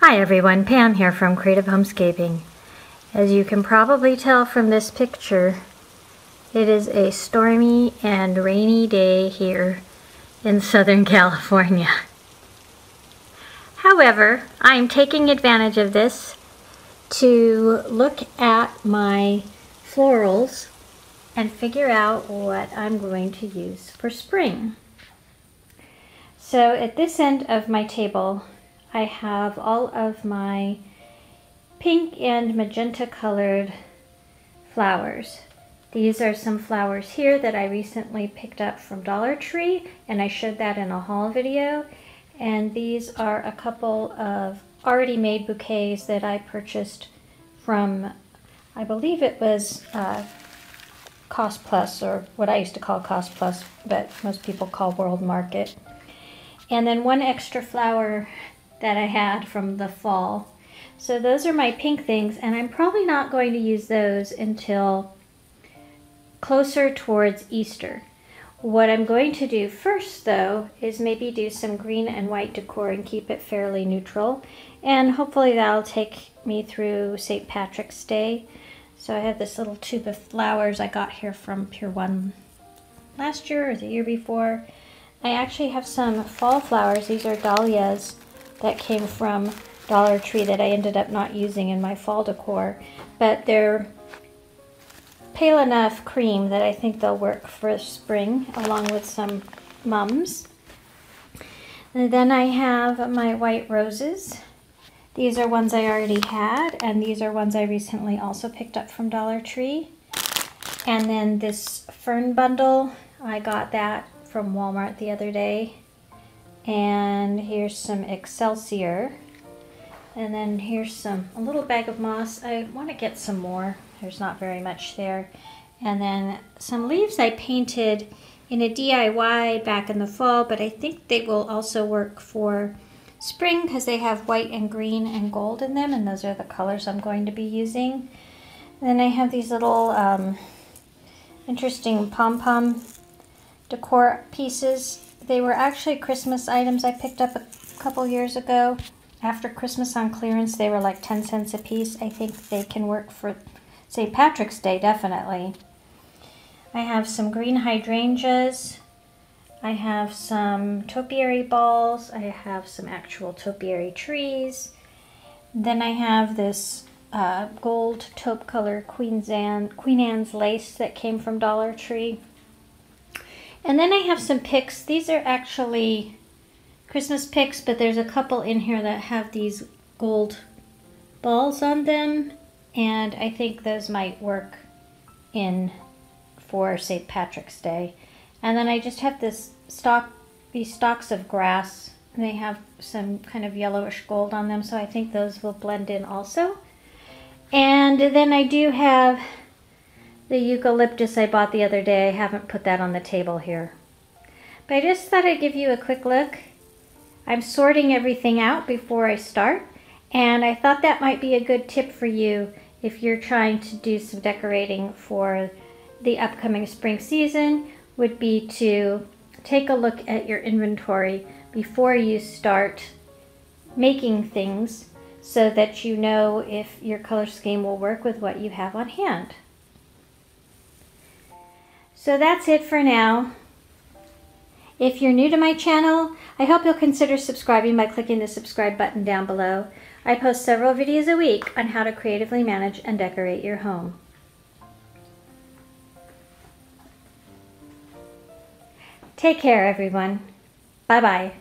Hi everyone, Pam here from Creative Homescaping. As you can probably tell from this picture, it is a stormy and rainy day here in Southern California. However, I'm taking advantage of this to look at my florals and figure out what I'm going to use for spring. So at this end of my table, I have all of my pink and magenta colored flowers. These are some flowers here that I recently picked up from Dollar Tree, and I showed that in a haul video. And these are a couple of already made bouquets that I purchased from, I believe it was Cost Plus, or what I used to call Cost Plus, but most people call World Market. And then one extra flower that I had from the fall. So those are my pink things, and I'm probably not going to use those until closer towards Easter. What I'm going to do first, though, is maybe do some green and white decor and keep it fairly neutral, and hopefully that'll take me through St. Patrick's Day. So I have this little tube of flowers I got here from Pier last year or the year before. I actually have some fall flowers. These are dahlias that came from Dollar Tree that I ended up not using in my fall decor, but they're pale enough cream that I think they'll work for spring, along with some mums. And then I have my white roses. These are ones I already had, and these are ones I recently also picked up from Dollar Tree. And then this fern bundle, I got that from Walmart the other day. And here's some Excelsior. And then here's a little bag of moss. I want to get some more. There's not very much there. And then some leaves I painted in a DIY back in the fall, but I think they will also work for spring because they have white and green and gold in them, and those are the colors I'm going to be using. And then I have these little interesting pom-pom decor pieces. They were actually Christmas items I picked up a couple years ago. After Christmas on clearance, they were like 10 cents a piece. I think they can work for St. Patrick's Day, definitely. I have some green hydrangeas. I have some topiary balls. I have some actual topiary trees. Then I have this gold taupe color Queen Anne's lace that came from Dollar Tree. And then I have some picks. These are actually Christmas picks, but there's a couple in here that have these gold balls on them, and I think those might work in for St. Patrick's Day. And then I just have these stalks of grass, and they have some kind of yellowish gold on them, so I think those will blend in also. And then I do have the eucalyptus I bought the other day. I haven't put that on the table here. But I just thought I'd give you a quick look. I'm sorting everything out before I start, and I thought that might be a good tip for you if you're trying to do some decorating for the upcoming spring season, would be to take a look at your inventory before you start making things so that you know if your color scheme will work with what you have on hand. So that's it for now. If you're new to my channel, I hope you'll consider subscribing by clicking the subscribe button down below. I post several videos a week on how to creatively manage and decorate your home. Take care, everyone. Bye-bye.